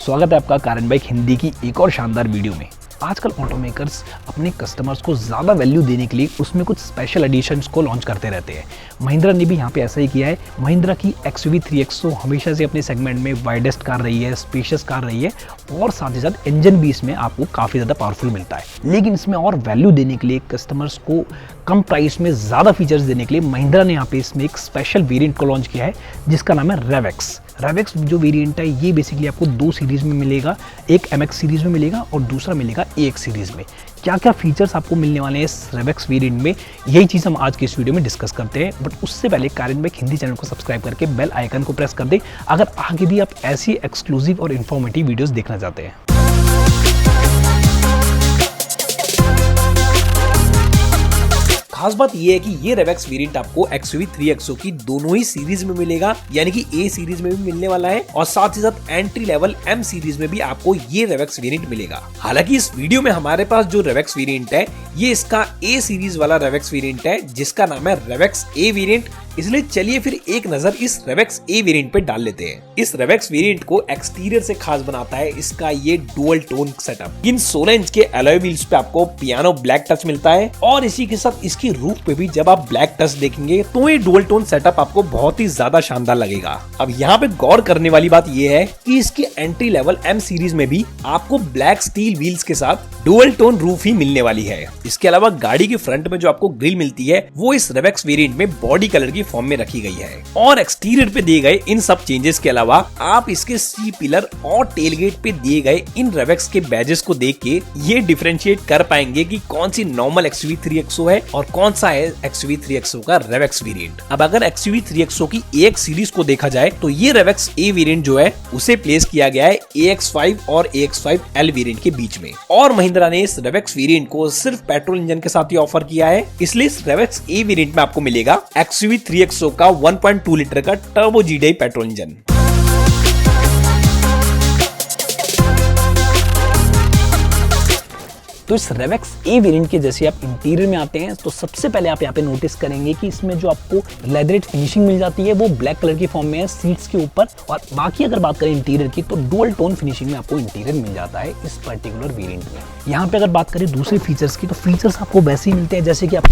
स्वागत है आपका कारण बाइक हिंदी की एक और शानदार वीडियो में। आजकल ऑटोमेकर्स अपने कस्टमर्स को ज़्यादा वैल्यू देने के लिए उसमें कुछ स्पेशल एडिशंस को लॉन्च करते रहते हैं। महिंद्रा ने भी यहाँ पे ऐसा ही किया है। महिंद्रा की XUV 3XO हमेशा से अपने सेगमेंट में वाइडेस्ट कार रही है, स्पेशियस कार रही है और साथ ही साथ इंजन भी इसमें आपको काफ़ी ज़्यादा पावरफुल मिलता है। लेकिन इसमें और वैल्यू देने के लिए, कस्टमर्स को कम प्राइस में ज़्यादा फीचर्स देने के लिए महिंद्रा ने यहाँ पे इसमें एक स्पेशल वेरिएंट को लॉन्च किया है जिसका नाम है रेवेक्स। रेवेक्स जो वेरिएंट है ये बेसिकली आपको दो सीरीज़ में मिलेगा, एक MX सीरीज़ में मिलेगा और दूसरा मिलेगा AX सीरीज़ में। क्या क्या फीचर्स आपको मिलने वाले हैं इस रेवेक्स वेरिएंट में, यही चीज़ हम आज के इस वीडियो में डिस्कस करते हैं। बट उससे पहले कारण बाइक हिंदी चैनल को सब्सक्राइब करके बेल आइकन को प्रेस कर दें अगर आगे भी आप ऐसी एक्सक्लूसिव और इन्फॉर्मेटिव वीडियोज़ देखना चाहते हैं। खास बात यह है कि ये रेवेक्स वेरिएंट आपको XUV 3XO की दोनों ही सीरीज में मिलेगा, यानी कि A सीरीज में भी मिलने वाला है और साथ ही साथ एंट्री लेवल M सीरीज में भी आपको ये रेवेक्स वेरिएंट मिलेगा। हालांकि इस वीडियो में हमारे पास जो रेवेक्स वेरिएंट है ये इसका A सीरीज वाला रेवेक्स वेरिएंट है जिसका नाम है रेवेक्स A वेरिएंट। इसलिए चलिए फिर एक नजर इस रेवेक्स A वेरिएंट पे डाल लेते हैं। इस रेवेक्स वेरिएंट को एक्सटीरियर से खास बनाता है इसका ये डुअल टोन सेटअप। इन 16 इंच के अलॉय व्हील्स पे आपको पियानो ब्लैक टच मिलता है और इसी के साथ इसकी रूफ पे भी जब आप ब्लैक टच देखेंगे तो ये डुअल टोन सेटअप आपको बहुत ही ज्यादा शानदार लगेगा। अब यहाँ पे गौर करने वाली बात यह है कि इसकी एंट्री लेवल M सीरीज में भी आपको ब्लैक स्टील व्हील्स के साथ डुअल टोन रूफ ही मिलने वाली है। इसके अलावा गाड़ी के फ्रंट में जो आपको ग्रिल मिलती है वो इस रेवेक्स वेरिएंट में बॉडी कलर की फॉर्म में रखी गई है। और एक्सटीरियर पे दिए गए इन सब चेंजेस के अलावा आप इसके सी पिलर और टेलगेट पे दिए गए इन रेवेक्स के बैजेस को देख के ये डिफरेंशिएट कर पाएंगे कि कौन सी नॉर्मल XUV 3XO है और कौन सा है XUV 3XO का रेवेक्स वेरिएंट। अब अगर XUV 3XO की AX सीरीज को देखा जाए तो ये रेवेक्स A वेरिएंट जो है उसे प्लेस किया गया है AX5 और AX5L वेरिएंट के बीच में। और महिंद्रा ने इस रेवेक्स वेरिएंट को सिर्फ पेट्रोल इंजन के साथ ही ऑफर किया है, इसलिए इस रेवेक्स A वेरिएंट में आपको मिलेगा XUV 3XO का 1.2 लीटर का टर्बो GDI पेट्रोल इंजन। तो इस रेवेक्स A वेरिएंट के जैसे आप इंटीरियर में आते हैं तो सबसे पहले आप यहाँ पे नोटिस करेंगे कि इसमें जो आपको लेदरेट फिनिशिंग मिल जाती है वो ब्लैक कलर की फॉर्म में है सीट्स के ऊपर। और बाकी अगर बात करें इंटीरियर की तो डुअल टोन फिनिशिंग में आपको इंटीरियर मिल जाता है इस पर्टिकुलर वेरिएंट में। यहाँ पे अगर बात करें दूसरे फीचर्स की तो फीचर्स आपको वैसे ही मिलते हैं जैसे कि आप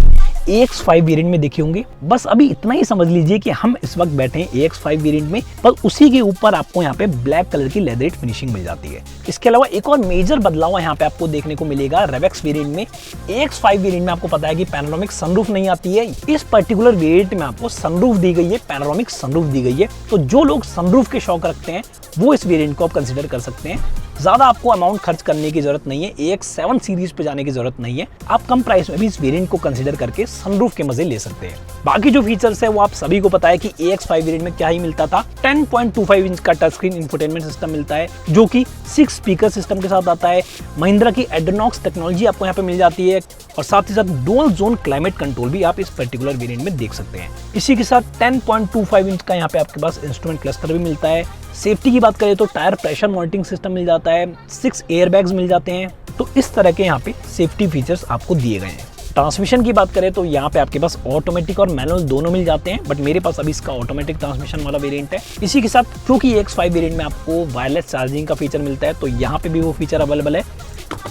AX5 वेरिएंट में देखे होंगे। बस अभी इतना ही समझ लीजिए कि हम इस वक्त बैठे हैं AX5 वेरिएंट में, पर उसी के ऊपर आपको यहाँ पे ब्लैक कलर की लेदरेट फिनिशिंग मिल जाती है। इसके अलावा एक और मेजर बदलाव यहाँ पे आपको देखने को मिलेगा रेवेक्स वेरिएंट में। AX5 वेरिएंट में आपको पता है कि पैनोरामिक सनरूफ नहीं आती है, इस पर्टिकुलर वेरिएंट में आपको सनरूफ दी गई है, पैनोरामिक सनरूफ दी गई है। तो जो लोग सनरूफ के शौक रखते हैं वो इस वेरिएंट को आप कंसीडर कर सकते हैं। ज्यादा आपको अमाउंट खर्च करने की जरूरत नहीं है, AX7 सीरीज पे जाने की जरूरत नहीं है। आप कम प्राइस में भी इस वेरिएंट को कंसीडर करके सनरूफ के मजे ले सकते हैं। बाकी जो फीचर्स है वो आप सभी को पता है कि AX5 वेरिएंट में क्या ही मिलता था। 10.25 इंच का टच स्क्रीन इंफोटेनमेंट सिस्टम मिलता है जो कि 6 स्पीकर सिस्टम के साथ आता है। महिंद्रा की एड्रेनॉक्स टेक्नोलॉजी आपको यहाँ पे मिल जाती है और साथ ही साथ डुअल जोन क्लाइमेट कंट्रोल भी आप इस पर्टिकुलर वेरिएंट में देख सकते हैं। इसी के साथ 10.25 इंच का यहाँ पे आपके पास इंस्ट्रूमेंट क्लस्टर भी मिलता है। सेफ्टी की बात करें तो टायर प्रेशर मॉनिटरिंग सिस्टम मिल जाता है, 6 एयरबैग्स मिल जाते हैं। तो इस तरह के यहाँ पे सेफ्टी फीचर्स आपको दिए गए हैं। ट्रांसमिशन की बात करें तो यहाँ पे आपके पास ऑटोमेटिक और मैनुअल दोनों मिल जाते हैं, बट मेरे पास अभी इसका ऑटोमेटिक ट्रांसमिशन वाला वेरिएंट है। इसी के साथ क्योंकि AX5 वेरिएंट में आपको वायरलेस चार्जिंग का फीचर मिलता है तो यहाँ पे भी वो फीचर अवेलेबल है।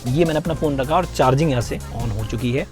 ये मैंने अपना फोन रखा और चार्जिंग यहाँ से ऑन हो चुकी है।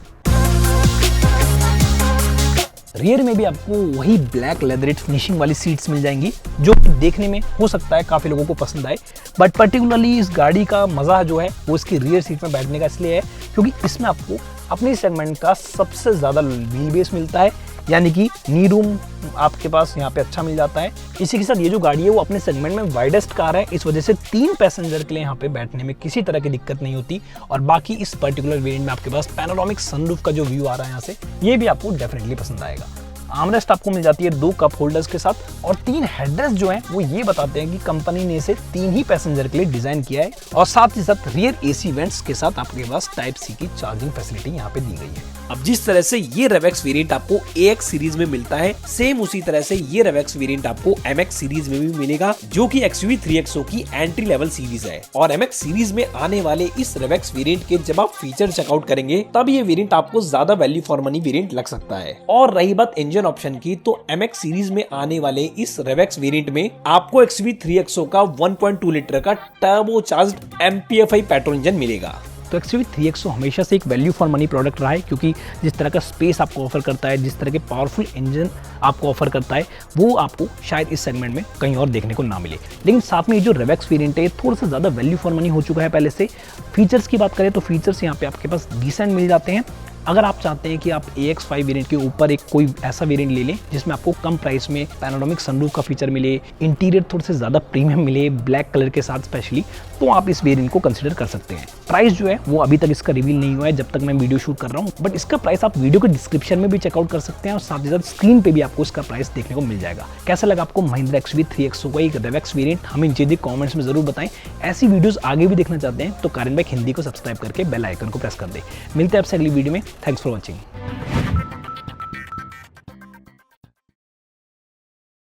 रियर में भी आपको वही ब्लैक लेदरेट फिनिशिंग वाली सीट्स मिल जाएंगी जो देखने में हो सकता है काफ़ी लोगों को पसंद आए, बट पर्टिकुलरली इस गाड़ी का मज़ा जो है वो इसकी रियर सीट में बैठने का इसलिए है क्योंकि इसमें आपको अपने सेगमेंट का सबसे ज़्यादा व्हील बेस मिलता है, यानी कि नी रूम आपके पास यहाँ पे अच्छा मिल जाता है। इसी के साथ ये जो गाड़ी है वो अपने सेगमेंट में वाइडेस्ट कार है, इस वजह से 3 पैसेंजर के लिए यहाँ पे बैठने में किसी तरह की दिक्कत नहीं होती। और बाकी इस पर्टिकुलर वेरिएंट में आपके पास पैनोरामिक सनरूफ का जो व्यू आ रहा है यहाँ से, ये भी आपको डेफिनेटली पसंद आएगा। आर्मरेस्ट आपको मिल जाती है 2 कप होल्डर्स के साथ और 3 हेडरेस्ट जो हैं वो ये बताते हैं कि कंपनी ने इसे 3 ही पैसेंजर के लिए डिजाइन किया है। और साथ ही साथ रियर AC वेंट्स के साथ आपके पास टाइप C की चार्जिंग फैसिलिटी यहाँ पे दी गई है। अब जिस तरह से ये रेवेक्स वेरिएंट आपको AX सीरीज में मिलता है, सेम उसी तरह से ये रेवेक्स वेरिएंट आपको MX सीरीज में भी मिलेगा, जो कि XUV 3XO की एंट्री लेवल सीरीज है। और MX सीरीज में आने वाले इस रेवेक्स वेरिएंट के जब आप फीचर चेकआउट करेंगे तब ये वेरिएंट आपको ज्यादा वैल्यू फॉर मनी वेरिएंट लग सकता है। और रही बात इंजन ऑप्शन की, तो MX सीरीज में आने वाले इस रेवेक्स वेरिएंट में आपको XUV 3XO का 1.2 लीटर का टर्बोचार्ज्ड MPFI पेट्रोल इंजन मिलेगा। तो XUV 3XO हमेशा से एक वैल्यू फॉर मनी प्रोडक्ट रहा है, क्योंकि जिस तरह का स्पेस आपको ऑफर करता है, जिस तरह के पावरफुल इंजन आपको ऑफर करता है, वो आपको शायद इस सेगमेंट में कहीं और देखने को ना मिले। लेकिन साथ में ये जो रेवेक्स वेरिएंट है थोड़ा सा ज़्यादा वैल्यू फॉर मनी हो चुका है पहले से। फीचर्स की बात करें तो फीचर्स यहाँ पे आपके पास डिसेंट मिल जाते हैं। अगर आप चाहते हैं कि आप AX5 वेरिएंट के ऊपर एक कोई ऐसा वेरिएंट ले लें जिसमें आपको कम प्राइस में पैनोरामिक सनरूफ का फीचर मिले, इंटीरियर थोड़े से ज़्यादा प्रीमियम मिले ब्लैक कलर के साथ स्पेशली, तो आप इस वेरिएंट को कंसिडर कर सकते हैं। प्राइस जो है वो अभी तक इसका रिवील नहीं हुआ है जब तक मैं वीडियो शूट कर रहा हूँ, बट इसका प्राइस आप वीडियो के डिस्क्रिप्शन में भी चेकआउट कर सकते हैं और साथ ही साथ स्क्रीन पे भी आपको इसका प्राइस देखने को मिल जाएगा। कैसा लगा आपको महिंद्रा XUV 3XO का एक रेवेक्स वेरिएंट, हमें नीचे कमेंट्स में जरूर बताएं। ऐसी वीडियोस आगे भी देखना चाहते हैं तो कारिन बाइक हिंदी को सब्सक्राइब करके बेल आइकन को प्रेस कर दें। मिलते हैं आपसे अगली वीडियो में। Thanks for watching.